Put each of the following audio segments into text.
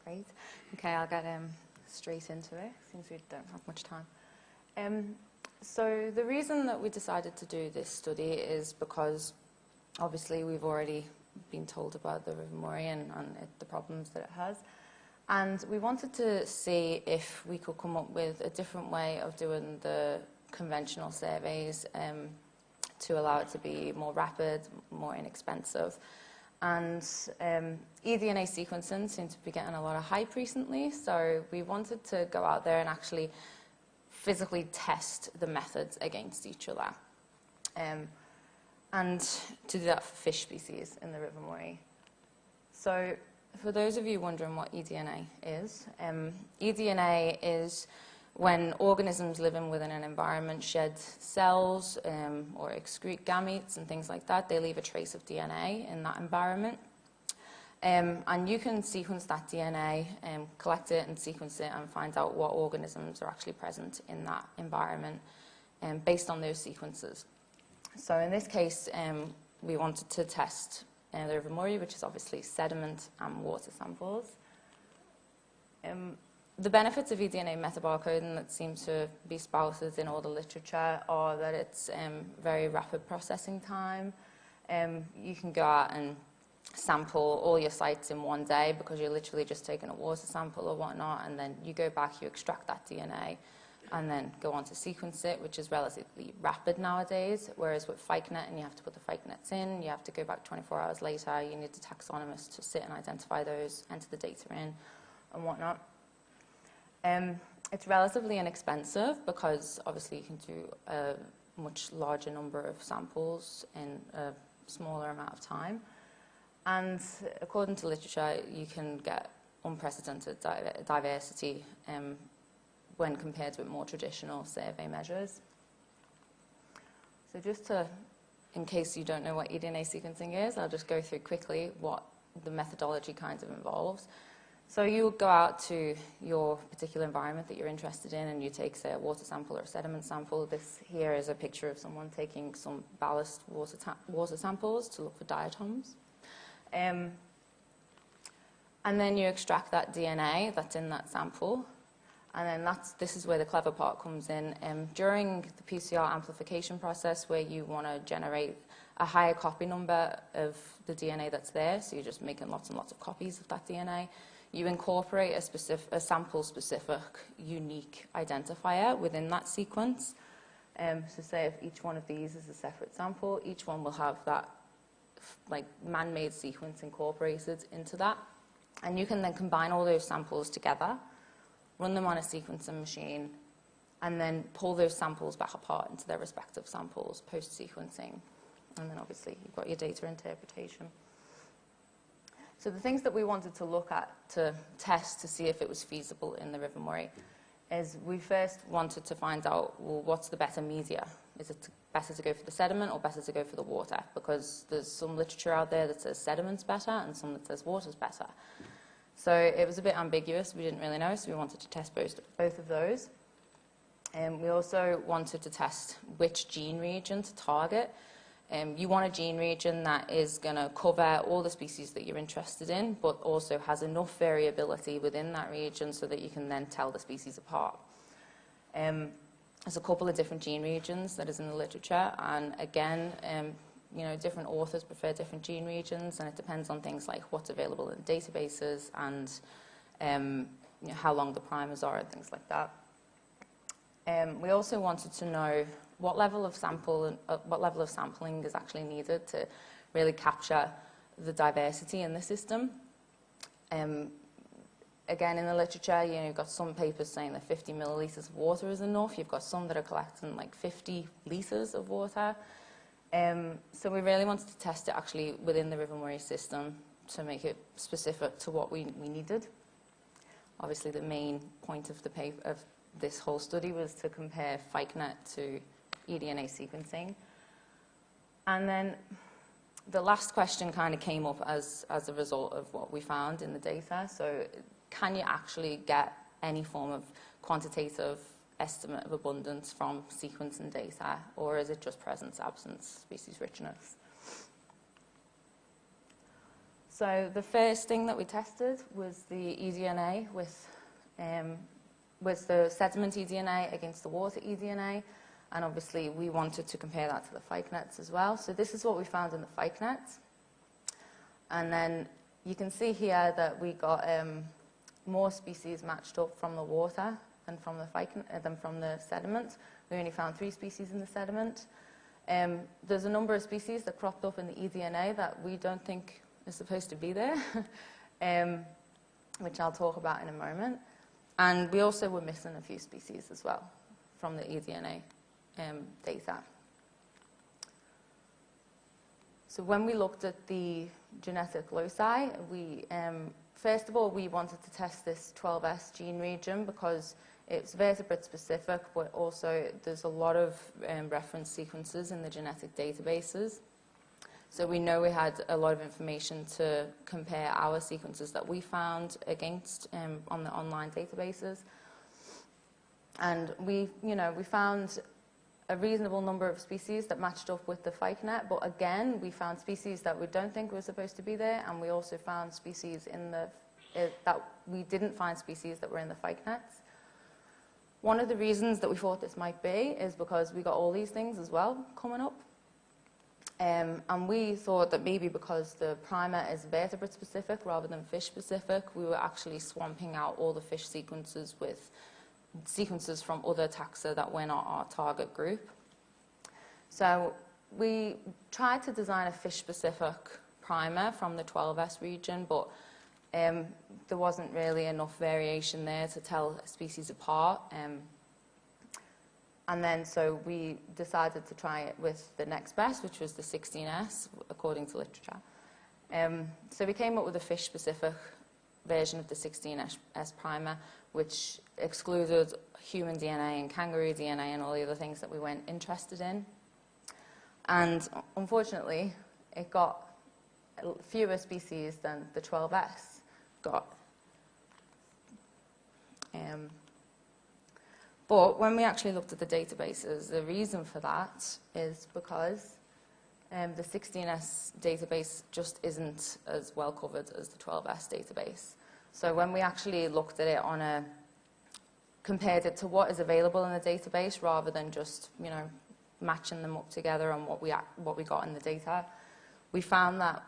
Great. Okay, I'll get straight into it, since we don't have much time. So the reason that we decided to do this study is because obviously we've already been told about the River Murray and the problems that it has. And we wanted to see if we could come up with a different way of doing the conventional surveys to allow it to be more rapid, more inexpensive. And eDNA sequencing seems to be getting a lot of hype recently, so we wanted to go out there and actually physically test the methods against each other. And to do that for fish species in the River Murray. So for those of you wondering what eDNA is when organisms living within an environment shed cells or excrete gametes and things like that. They leave a trace of DNA in that environment. And you can sequence that DNA, collect it and sequence it and find out what organisms are actually present in that environment based on those sequences. So in this case, we wanted to test the River Murray, which is obviously sediment and water samples. The benefits of eDNA metabarcoding that seem to be spouted in all the literature are that it's very rapid processing time. You can go out and sample all your sites in one day because you're literally just taking a water sample or whatnot, and then you go back, you extract that DNA, and then go on to sequence it, which is relatively rapid nowadays, whereas with FICNet, and you have to put the FICNets in, you have to go back 24 hours later, you need the taxonomist to sit and identify those, enter the data in, and whatnot. It's relatively inexpensive because obviously you can do a much larger number of samples in a smaller amount of time. And according to literature, you can get unprecedented diversity when compared with more traditional survey measures. So just to, in case you don't know what eDNA sequencing is, I'll just go through quickly what the methodology kind of involves. So you would go out to your particular environment that you're interested in and you take, say, a water sample or a sediment sample. This here is a picture of someone taking some ballast water samples to look for diatoms. And then you extract that DNA that's in that sample. And then this is where the clever part comes in. During the PCR amplification process, where you want to generate a higher copy number of the DNA that's there, so you're just making lots and lots of copies of that DNA, you incorporate a sample-specific, unique identifier within that sequence. So say if each one of these is a separate sample, each one will have that like man-made sequence incorporated into that. And you can then combine all those samples together, run them on a sequencing machine, and then pull those samples back apart into their respective samples post-sequencing. And then obviously you've got your data interpretation. So the things that we wanted to look at to test to see if it was feasible in the River Murray is we first wanted to find out, well, what's the better media? Is it better to go for the sediment or better to go for the water? Because there's some literature out there that says sediment's better and some that says water's better. So it was a bit ambiguous. We didn't really know, so we wanted to test both of those. And we also wanted to test which gene region to target. You want a gene region that is going to cover all the species that you're interested in, but also has enough variability within that region so that you can then tell the species apart. There's a couple of different gene regions that is in the literature, and again, you know, different authors prefer different gene regions, and it depends on things like what's available in databases and you know, how long the primers are and things like that. We also wanted to know what level of sampling is actually needed to really capture the diversity in the system. Again, in the literature, you know, you've got some papers saying that 50 millilitres of water is enough. You've got some that are collecting like 50 litres of water. So we really wanted to test it actually within the River Murray system to make it specific to what we needed. Obviously, the main point of this whole study was to compare FICNet to eDNA sequencing. And then the last question kind of came up as a result of what we found in the data. So can you actually get any form of quantitative estimate of abundance from sequencing data, or is it just presence, absence, species richness? So the first thing that we tested was the eDNA with the sediment eDNA against the water eDNA, and obviously we wanted to compare that to the phyc nets as well. So this is what we found in the phyc nets. And then you can see here that we got more species matched up from the water than from the sediment. We only found 3 species in the sediment. There's a number of species that cropped up in the eDNA that we don't think is supposed to be there, which I'll talk about in a moment. And we also were missing a few species as well from the eDNA data. So when we looked at the genetic loci, first of all, we wanted to test this 12S gene region because it's vertebrate specific, but also there's a lot of reference sequences in the genetic databases. So we know we had a lot of information to compare our sequences that we found against on the online databases. And we found a reasonable number of species that matched up with the phyc net, but again, we found species that we don't think were supposed to be there, and we also found species that we didn't find species that were in the phyc nets. One of the reasons that we thought this might be is because we got all these things as well coming up. And we thought that maybe because the primer is vertebrate specific rather than fish specific, we were actually swamping out all the fish sequences with sequences from other taxa that were not our target group. So we tried to design a fish specific primer from the 12S region, but there wasn't really enough variation there to tell species apart. And then so we decided to try it with the next best, which was the 16S, according to literature. So we came up with a fish-specific version of the 16S primer, which excluded human DNA and kangaroo DNA and all the other things that we weren't interested in. And unfortunately, it got fewer species than the 12S got. But when we actually looked at the databases, the reason for that is because the 16S database just isn't as well covered as the 12S database. So when we actually looked at it compared it to what is available in the database rather than just, matching them up together on what we got in the data, we found that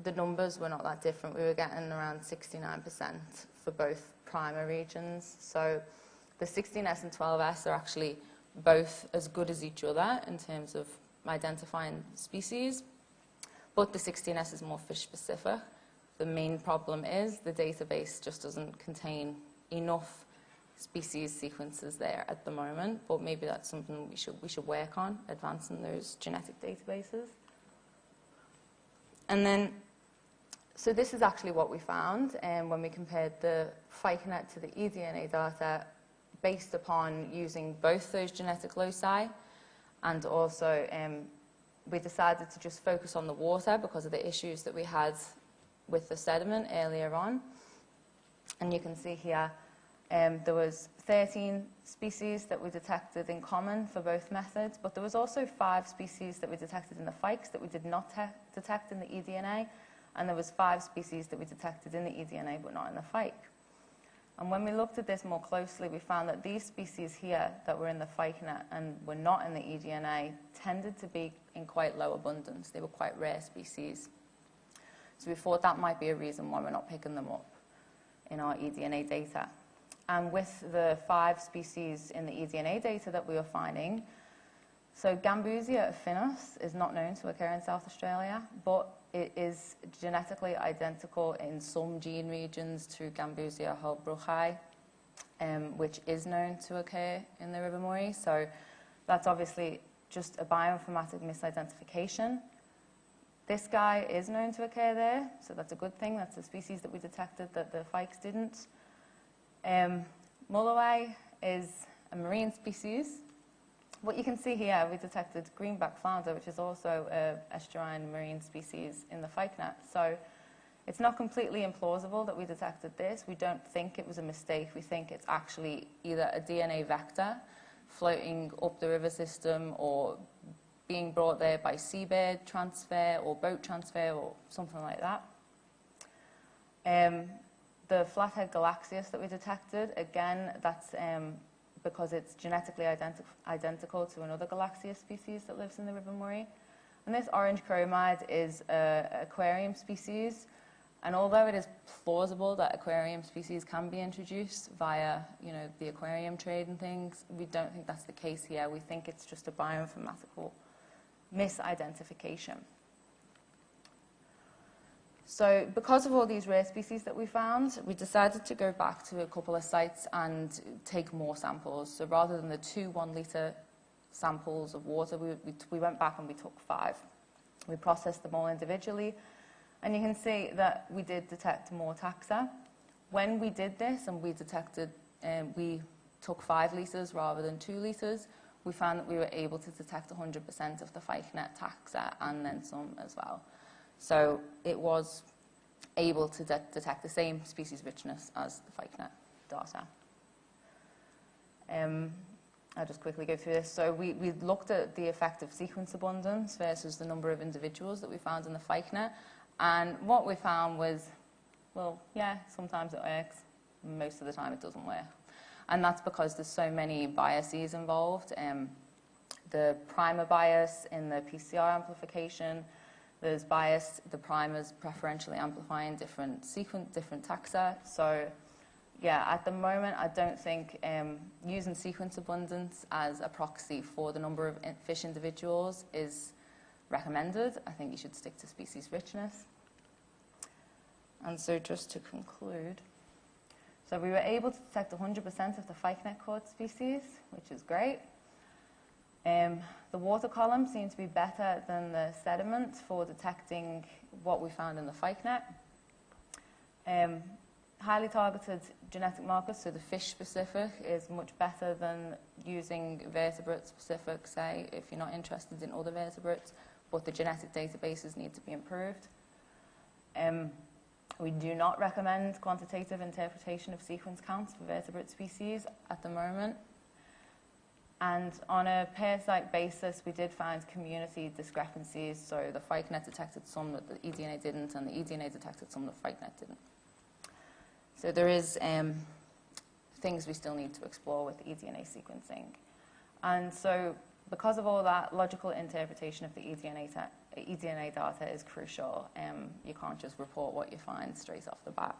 the numbers were not that different. We were getting around 69% for both primer regions. So the 16S and 12S are actually both as good as each other in terms of identifying species, but the 16S is more fish specific. The main problem is the database just doesn't contain enough species sequences there at the moment, but maybe that's something we should work on, advancing those genetic databases. And then, so this is actually what we found when we compared the phyc-net to the eDNA data based upon using both those genetic loci, and also we decided to just focus on the water because of the issues that we had with the sediment earlier on. And you can see here there was 13 species that we detected in common for both methods, but there was also 5 species that we detected in the phycs that we did not detect in the eDNA, and there was 5 species that we detected in the eDNA but not in the phyc. And when we looked at this more closely, we found that these species here that were in the phyc-net and were not in the eDNA tended to be in quite low abundance. They were quite rare species. So we thought that might be a reason why we're not picking them up in our eDNA data. And with the 5 species in the eDNA data that we were finding, so Gambusia affinis is not known to occur in South Australia, but it is genetically identical in some gene regions to Gambusia holbrookii, which is known to occur in the River Murray. So that's obviously just a bioinformatic misidentification. This guy is known to occur there, so that's a good thing. That's a species that we detected that the phycs didn't. Mulloway is a marine species. What you can see here, we detected greenback flounder, which is also an estuarine marine species in the phyc-net. So it's not completely implausible that we detected this. We don't think it was a mistake. We think it's actually either a DNA vector floating up the river system or being brought there by seabird transfer or boat transfer or something like that. The flathead galaxius that we detected, again, that's because it's genetically identical to another galaxius species that lives in the River Murray. And this orange chromide is an aquarium species. And although it is plausible that aquarium species can be introduced via, the aquarium trade and things, we don't think that's the case here. We think it's just a bioinformatical misidentification. So because of all these rare species that we found, we decided to go back to a couple of sites and take more samples. So rather than the 2 1-litre samples of water, we went back and we took 5. We processed them all individually, and you can see that we did detect more taxa. When we did this and we detected, we took 5 litres rather than 2 litres, we found that we were able to detect 100% of the phycenet taxa and then some as well. So it was able to detect the same species richness as the phycenet data. I'll just quickly go through this. So we looked at the effect of sequence abundance versus the number of individuals that we found in the phycenet. And what we found was, well, yeah, sometimes it works. Most of the time it doesn't work. And that's because there's so many biases involved. The primer bias in the PCR amplification, there's bias, the primers preferentially amplifying different taxa. So yeah, at the moment, I don't think using sequence abundance as a proxy for the number of fish individuals is recommended. I think you should stick to species richness. And so just to conclude, so we were able to detect 100% of the phycenet caught species, which is great. The water column seemed to be better than the sediment for detecting what we found in the phycenet. Highly targeted genetic markers, so the fish-specific, is much better than using vertebrate-specific, say, if you're not interested in other vertebrates, but the genetic databases need to be improved. We do not recommend quantitative interpretation of sequence counts for vertebrate species at the moment. And on a per-site basis, we did find community discrepancies. So the phycenet detected some that the eDNA didn't, and the eDNA detected some that phycenet didn't. So there is things we still need to explore with eDNA sequencing. And so because of all that, logical interpretation of the eDNA data is crucial. You can't just report what you find straight off the bat.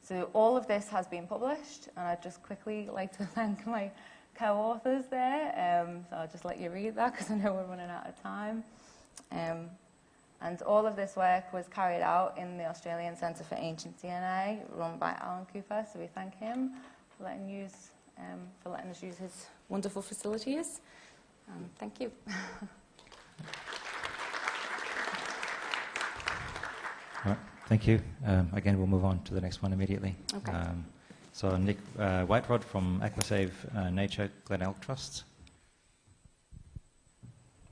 So all of this has been published, and I'd just quickly like to thank my co-authors there. So I'll just let you read that because I know we're running out of time. And all of this work was carried out in the Australian Centre for Ancient DNA, run by Alan Cooper. So we thank him for letting us use his wonderful facilities. Thank you. All right, thank you. Again, we'll move on to the next one immediately. Okay. So Nick Whiterod from AquaSave Nature Glenelg Trust.